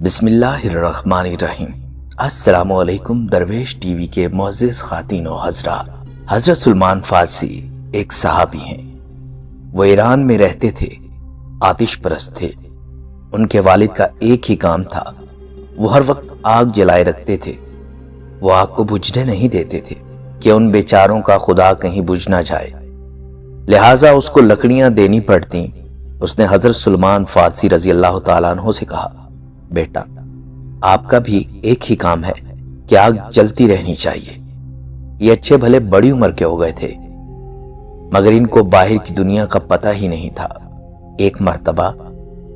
بسم اللہ الرحمن الرحیم۔ السلام علیکم درویش ٹی وی کے معزز خواتین و حضرات۔ حضرت سلمان فارسی ایک صحابی ہیں۔ وہ ایران میں رہتے تھے، آتش پرست تھے۔ ان کے والد کا ایک ہی کام تھا، وہ ہر وقت آگ جلائے رکھتے تھے۔ وہ آگ کو بجھنے نہیں دیتے تھے کہ ان بیچاروں کا خدا کہیں بجھ نہ جائے، لہٰذا اس کو لکڑیاں دینی پڑتیں۔ اس نے حضرت سلمان فارسی رضی اللہ تعالیٰ عنہ سے کہا، بیٹا آپ کا بھی ایک ہی کام ہے کہ آگ جلتی رہنی چاہیے۔ یہ اچھے بھلے بڑی عمر کے ہو گئے تھے، مگر ان کو باہر کی دنیا کا پتہ ہی نہیں تھا۔ ایک مرتبہ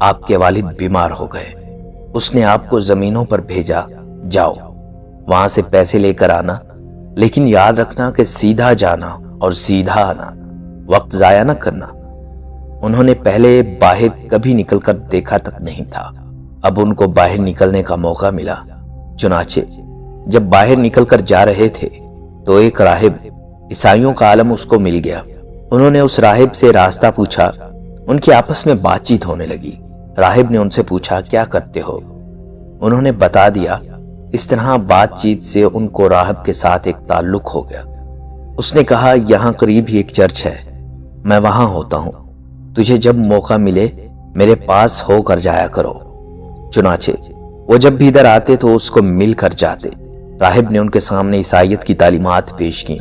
آپ کے والد بیمار ہو گئے۔ اس نے آپ کو زمینوں پر بھیجا، جاؤ وہاں سے پیسے لے کر آنا، لیکن یاد رکھنا کہ سیدھا جانا اور سیدھا آنا، وقت ضائع نہ کرنا۔ انہوں نے پہلے باہر کبھی نکل کر دیکھا تک نہیں تھا، اب ان کو باہر نکلنے کا موقع ملا۔ چنانچہ جب باہر نکل کر جا رہے تھے تو ایک راہب، عیسائیوں کا عالم اس کو مل گیا۔ انہوں نے اس راہب سے راستہ پوچھا، ان کی آپس میں بات چیت ہونے لگی۔ راہب نے ان سے پوچھا، کیا کرتے ہو؟ انہوں نے بتا دیا۔ اس طرح بات چیت سے ان کو راہب کے ساتھ ایک تعلق ہو گیا۔ اس نے کہا، یہاں قریب ہی ایک چرچ ہے، میں وہاں ہوتا ہوں، تجھے جب موقع ملے میرے پاس ہو کر جایا کرو۔ چنانچہ وہ جب بھی ادھر آتے تو اس کو مل کر جاتے۔ راہب نے ان کے سامنے عیسائیت کی تعلیمات پیش کی۔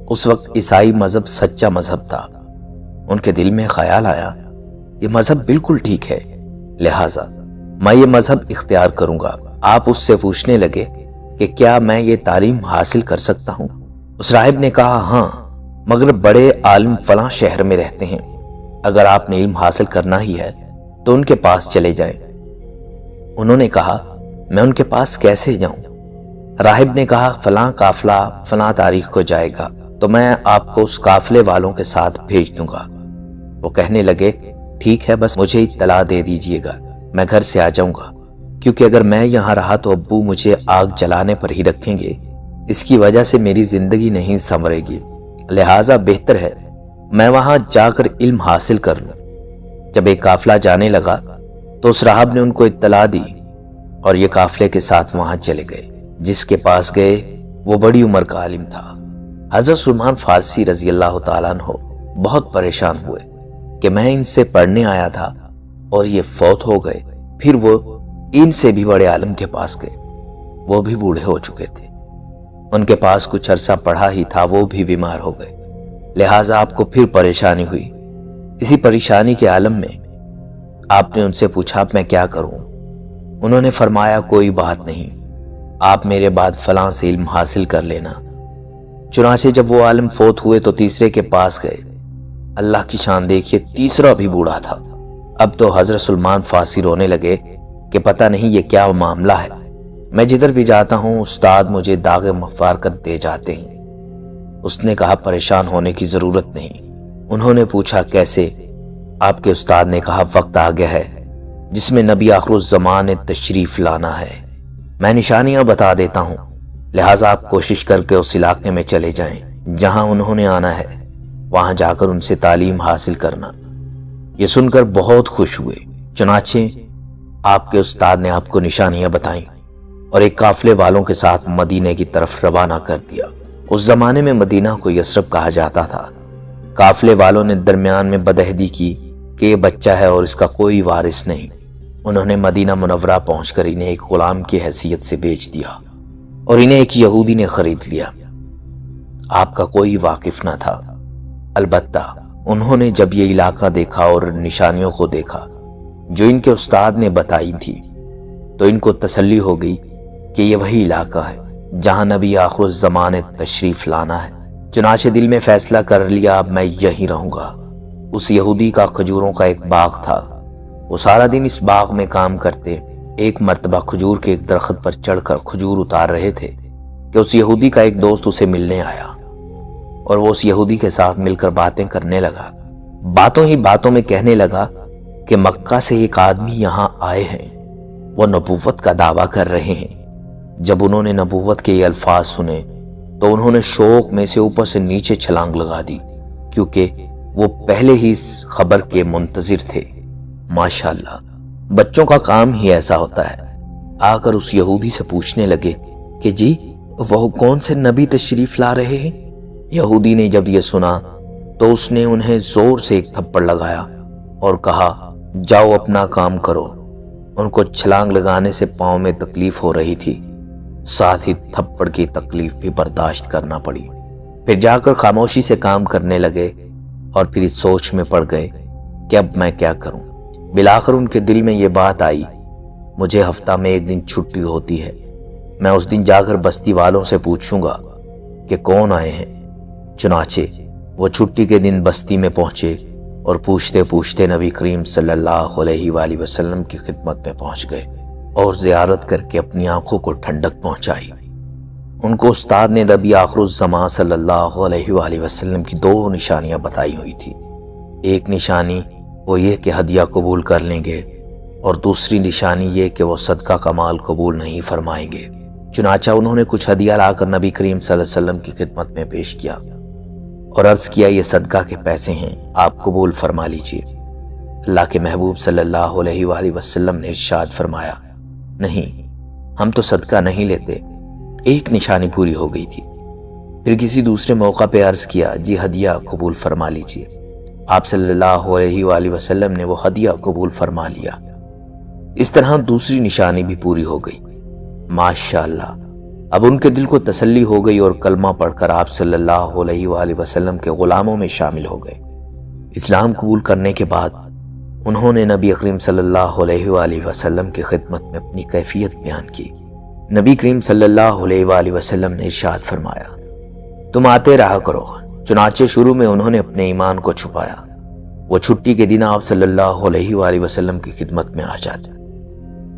اس وقت عیسائی مذہب سچا مذہب تھا۔ ان کے دل میں خیال آیا، یہ مذہب بالکل ٹھیک ہے، لہٰذا میں یہ مذہب اختیار کروں گا۔ آپ اس سے پوچھنے لگے کہ کیا میں یہ تعلیم حاصل کر سکتا ہوں؟ اس راہب نے کہا، ہاں، مگر بڑے عالم فلاں شہر میں رہتے ہیں، اگر آپ نے علم حاصل کرنا ہی ہے تو ان کے پاس چلے جائیں۔ انہوں نے کہا، میں ان کے پاس کیسے جاؤں؟ راہب نے کہا، فلاں قافلہ فلاں تاریخ کو جائے گا تو میں آپ کو اس قافلے والوں کے ساتھ بھیج دوں گا۔ وہ کہنے لگے، ٹھیک ہے، بس مجھے اطلاع دے دیجئے گا، میں گھر سے آ جاؤں گا، کیونکہ اگر میں یہاں رہا تو ابو مجھے آگ جلانے پر ہی رکھیں گے، اس کی وجہ سے میری زندگی نہیں سنورے گی، لہٰذا بہتر ہے میں وہاں جا کر علم حاصل کر لوں۔ جب ایک قافلہ جانے لگا تو اس راہب نے ان کو اطلاع دی اور یہ قافلے کے ساتھ وہاں چلے گئے۔ جس کے پاس گئے وہ بڑی عمر کا عالم تھا۔ حضرت سلمان فارسی رضی اللہ تعالیٰ عنہ بہت پریشان ہوئے کہ میں ان سے پڑھنے آیا تھا اور یہ فوت ہو گئے۔ پھر وہ ان سے بھی بڑے عالم کے پاس گئے، وہ بھی بوڑھے ہو چکے تھے۔ ان کے پاس کچھ عرصہ پڑھا ہی تھا، وہ بھی بیمار ہو گئے، لہٰذا آپ کو پھر پریشانی ہوئی۔ اسی پریشانی کے عالم میں آپ نے ان سے پوچھا، اب میں کیا کروں؟ انہوں نے فرمایا، کوئی بات نہیں، آپ میرے بعد فلاں سے علم حاصل کر لینا۔ چنانچہ جب وہ عالم فوت ہوئے تو تیسرے کے پاس گئے۔ اللہ کی شان دیکھیے، تیسرا بھی بوڑھا تھا۔ اب تو حضرت سلمان فارسی رونے لگے کہ پتہ نہیں یہ کیا معاملہ ہے، میں جدھر بھی جاتا ہوں استاد مجھے داغ مفارقت دے جاتے ہیں۔ اس نے کہا، پریشان ہونے کی ضرورت نہیں۔ انہوں نے پوچھا، کیسے؟ آپ کے استاد نے کہا، وقت آ گیا ہے جس میں نبی آخر الزمان نے تشریف لانا ہے، میں نشانیاں بتا دیتا ہوں، لہٰذا آپ کوشش کر کے اس علاقے میں چلے جائیں جہاں انہوں نے آنا ہے، وہاں جا کر ان سے تعلیم حاصل کرنا۔ یہ سن کر بہت خوش ہوئے۔ چنانچہ آپ کے استاد نے آپ کو نشانیاں بتائیں اور ایک قافلے والوں کے ساتھ مدینے کی طرف روانہ کر دیا۔ اس زمانے میں مدینہ کو یثرب کہا جاتا تھا۔ قافلے والوں نے درمیان میں بدعہدی کی کہ یہ بچہ ہے اور اس کا کوئی وارث نہیں۔ انہوں نے مدینہ منورہ پہنچ کر انہیں ایک غلام کی حیثیت سے بیچ دیا اور انہیں ایک یہودی نے خرید لیا۔ آپ کا کوئی واقف نہ تھا، البتہ انہوں نے جب یہ علاقہ دیکھا اور نشانیوں کو دیکھا جو ان کے استاد نے بتائی تھی تو ان کو تسلی ہو گئی کہ یہ وہی علاقہ ہے جہاں نبی آخر الزمان تشریف لانا ہے۔ چنانچہ دل میں فیصلہ کر لیا، اب میں یہیں رہوں گا۔ اس یہودی کا کھجوروں کا ایک باغ تھا، وہ سارا دن اس باغ میں کام کرتے۔ ایک مرتبہ کھجور کے ایک درخت پر چڑھ کر کھجور اتار رہے تھے کہ اس یہودی کا ایک دوست اسے ملنے آیا اور وہ اس یہودی کے ساتھ مل کر باتیں کرنے لگا۔ باتوں ہی باتوں میں کہنے لگا کہ مکہ سے ایک آدمی یہاں آئے ہیں، وہ نبوت کا دعویٰ کر رہے ہیں۔ جب انہوں نے نبوت کے یہ الفاظ سنے تو انہوں نے شوق میں سے اوپر سے نیچے چھلانگ لگا دی، کیونکہ وہ پہلے ہی اس خبر کے منتظر تھے۔ ماشاءاللہ، بچوں کا کام ہی ایسا ہوتا ہے، آ کر اس یہودی سے پوچھنے لگے کہ جی وہ کون سے نبی تشریف لا رہے ہیں؟ یہودی نے جب یہ سنا تو اس نے انہیں زور سے ایک تھپڑ لگایا اور کہا جاؤ اپنا کام کرو۔ ان کو چھلانگ لگانے سے پاؤں میں تکلیف ہو رہی تھی، ساتھ ہی تھپڑ کی تکلیف بھی برداشت کرنا پڑی۔ پھر جا کر خاموشی سے کام کرنے لگے اور پھر اس سوچ میں پڑ گئے کہ اب میں کیا کروں۔ بالآخر ان کے دل میں یہ بات آئی، مجھے ہفتہ میں ایک دن چھٹی ہوتی ہے، میں اس دن جا کر بستی والوں سے پوچھوں گا کہ کون آئے ہیں۔ چنانچہ وہ چھٹی کے دن بستی میں پہنچے اور پوچھتے پوچھتے نبی کریم صلی اللہ علیہ وآلہ وسلم کی خدمت میں پہنچ گئے اور زیارت کر کے اپنی آنکھوں کو ٹھنڈک پہنچائی۔ ان کو استاد نے نبی آخر الزماں صلی اللہ علیہ وآلہ وسلم کی 2 نشانیاں بتائی ہوئی تھی۔ ایک نشانی وہ یہ کہ ہدیہ قبول کر لیں گے اور دوسری نشانی یہ کہ وہ صدقہ کا مال قبول نہیں فرمائیں گے۔ چنانچہ انہوں نے کچھ ہدیہ لا کر نبی کریم صلی اللہ علیہ وسلم کی خدمت میں پیش کیا اور عرض کیا یہ صدقہ کے پیسے ہیں، آپ قبول فرما لیجئے۔ اللہ کے محبوب صلی اللہ علیہ وآلہ وسلم نے ارشاد فرمایا نہیں، ہم تو صدقہ نہیں لیتے۔ ایک نشانی پوری ہو گئی تھی۔ پھر کسی دوسرے موقع پہ عرض کیا جی ہدیہ قبول فرما لیجئے۔ آپ صلی اللہ علیہ وآلہ وسلم نے وہ ہدیہ قبول فرما لیا۔ اس طرح دوسری نشانی بھی پوری ہو گئی۔ ماشاءاللہ، اب ان کے دل کو تسلی ہو گئی اور کلمہ پڑھ کر آپ صلی اللہ علیہ وآلہ وسلم کے غلاموں میں شامل ہو گئے۔ اسلام قبول کرنے کے بعد انہوں نے نبی کریم صلی اللہ علیہ وآلہ وسلم کی خدمت میں اپنی کیفیت بیان کی۔ نبی کریم صلی اللہ علیہ وآلہ وسلم نے ارشاد فرمایا تم آتے رہا کرو۔ چنانچہ شروع میں انہوں نے اپنے ایمان کو چھپایا۔ وہ چھٹی کے دن آپ صلی اللہ علیہ وآلہ وسلم کی خدمت میں آ جاتے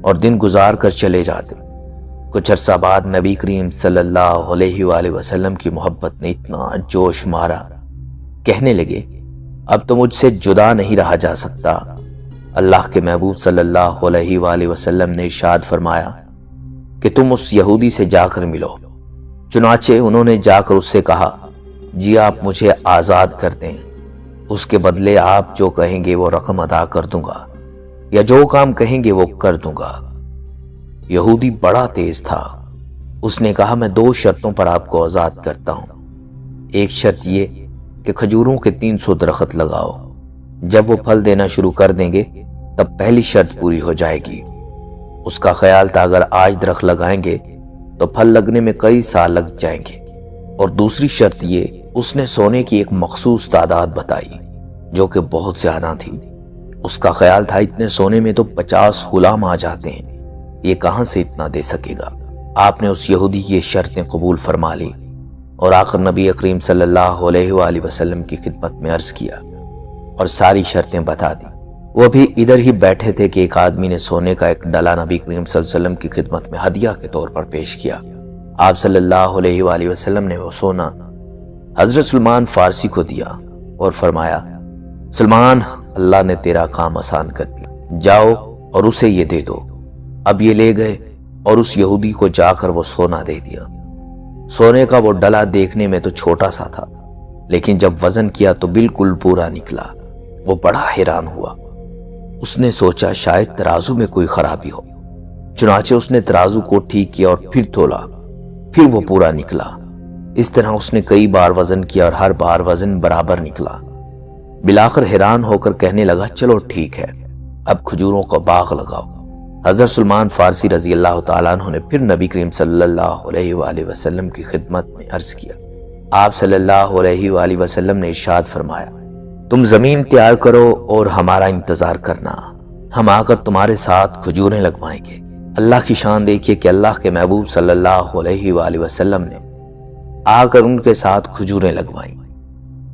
اور دن گزار کر چلے جاتے۔ کچھ عرصہ بعد نبی کریم صلی اللہ علیہ وآلہ وسلم کی محبت نے اتنا جوش مارا، کہنے لگے اب تو مجھ سے جدا نہیں رہا جا سکتا۔ اللہ کے محبوب صلی اللہ علیہ وآلہ وسلم نے ارشاد فرمایا کہ تم اس یہودی سے جا کر ملو۔ چنانچہ انہوں نے جا کر اس سے کہا جی آپ مجھے آزاد کر دیں، اس کے بدلے آپ جو کہیں گے وہ رقم ادا کر دوں گا یا جو کام کہیں گے وہ کر دوں گا۔ یہودی بڑا تیز تھا، اس نے کہا میں 2 شرطوں پر آپ کو آزاد کرتا ہوں۔ ایک شرط یہ کہ کھجوروں کے 300 درخت لگاؤ، جب وہ پھل دینا شروع کر دیں گے تب پہلی شرط پوری ہو جائے گی۔ اس کا خیال تھا اگر آج درخت لگائیں گے تو پھل لگنے میں کئی سال لگ جائیں گے۔ اور دوسری شرط یہ، اس نے سونے کی ایک مخصوص تعداد بتائی جو کہ بہت زیادہ تھی۔ اس کا خیال تھا اتنے سونے میں تو 50 غلام آ جاتے ہیں، یہ کہاں سے اتنا دے سکے گا۔ آپ نے اس یہودی کی یہ شرطیں قبول فرما لی اور آخر نبی کریم صلی اللہ علیہ وآلہ وسلم کی خدمت میں عرض کیا اور ساری شرطیں بتا دی۔ وہ بھی ادھر ہی بیٹھے تھے کہ ایک آدمی نے سونے کا ایک ڈلا نبی کریم صلی اللہ علیہ وسلم کی خدمت میں ہدیہ کے طور پر پیش کیا۔ آپ صلی اللہ علیہ وآلہ وسلم نے وہ سونا حضرت سلمان فارسی کو دیا اور فرمایا سلمان اللہ نے تیرا کام آسان کر دیا، جاؤ اور اسے یہ دے دو۔ اب یہ لے گئے اور اس یہودی کو جا کر وہ سونا دے دیا۔ سونے کا وہ ڈلا دیکھنے میں تو چھوٹا سا تھا، لیکن جب وزن کیا تو بالکل پورا نکلا۔ وہ بڑا حیران ہوا، اس نے سوچا شاید ترازو میں کوئی خرابی ہو۔ چنانچہ اس نے ترازو کو ٹھیک کیا اور پھر تولا، پھر وہ پورا نکلا۔ اس طرح اس نے کئی بار وزن کیا اور ہر بار وزن برابر نکلا۔ بالآخر حیران ہو کر کہنے لگا چلو ٹھیک ہے، اب کھجوروں کا باغ لگاؤ۔ حضرت سلمان فارسی رضی اللہ تعالیٰ عنہ نے پھر نبی کریم صلی اللہ علیہ وآلہ وسلم کی خدمت میں عرض کیا۔ آپ صلی اللہ علیہ وآلہ وسلم نے ارشاد فرمایا تم زمین تیار کرو اور ہمارا انتظار کرنا، ہم آ کر تمہارے ساتھ کھجوریں لگوائیں گے۔ اللہ کی شان دیکھیے کہ اللہ کے محبوب صلی اللہ علیہ وآلہ وسلم نے آ کر ان کے ساتھ کھجوریں لگوائیں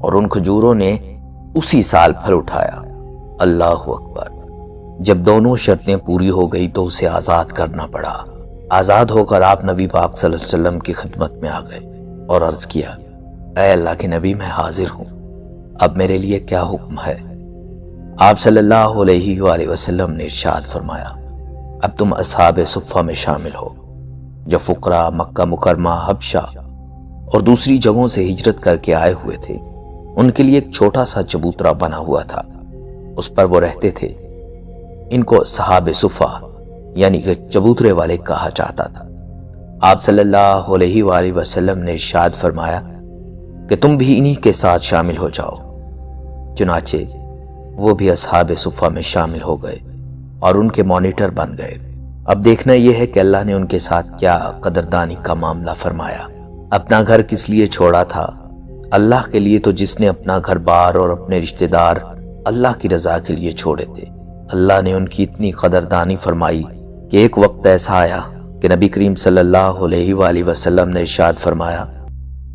اور ان کھجوروں نے اسی سال پھل اٹھایا۔ اللہ اکبر۔ جب دونوں شرطیں پوری ہو گئی تو اسے آزاد کرنا پڑا۔ آزاد ہو کر آپ نبی پاک صلی اللہ علیہ وسلم کی خدمت میں آ گئے اور عرض کیا اے اللہ کے نبی میں حاضر ہوں، اب میرے لیے کیا حکم ہے؟ آپ صلی اللہ علیہ وآلہ وسلم نے ارشاد فرمایا اب تم اصحاب صفہ میں شامل ہو جو فقراء مکہ مکرمہ، حبشہ اور دوسری جگہوں سے ہجرت کر کے آئے ہوئے تھے۔ ان کے لیے ایک چھوٹا سا چبوترا بنا ہوا تھا، اس پر وہ رہتے تھے۔ ان کو اصحاب صفہ یعنی کہ چبوترے والے کہا جاتا تھا۔ آپ صلی اللہ علیہ وآلہ وسلم نے ارشاد فرمایا کہ تم بھی انہی کے ساتھ شامل ہو جاؤ۔ چنانچہ وہ بھی اصحاب صفہ میں شامل ہو گئے اور ان کے مانیٹر بن گئے۔ اب دیکھنا یہ ہے کہ اللہ نے ان کے ساتھ کیا قدردانی کا معاملہ فرمایا۔ اپنا گھر کس لیے چھوڑا تھا؟ اللہ کے لیے۔ تو جس نے اپنا گھر بار اور اپنے رشتہ دار اللہ کی رضا کے لیے چھوڑے تھے، اللہ نے ان کی اتنی قدردانی فرمائی کہ ایک وقت ایسا آیا کہ نبی کریم صلی اللہ علیہ وآلہ وسلم نے ارشاد فرمایا،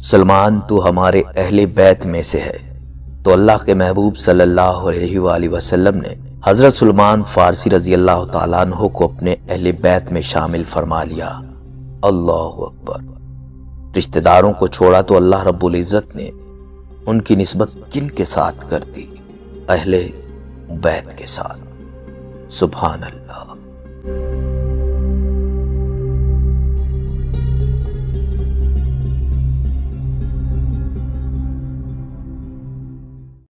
سلمان تو ہمارے اہل بیت میں سے ہے۔ تو اللہ کے محبوب صلی اللہ علیہ وآلہ وسلم نے حضرت سلمان فارسی رضی اللہ تعالیٰ عنہ کو اپنے اہل بیت میں شامل فرما لیا۔ اللہ اکبر۔ رشتہ داروں کو چھوڑا تو اللہ رب العزت نے ان کی نسبت کن کے ساتھ کر دی؟ اہل بیت کے ساتھ۔ سبحان اللہ۔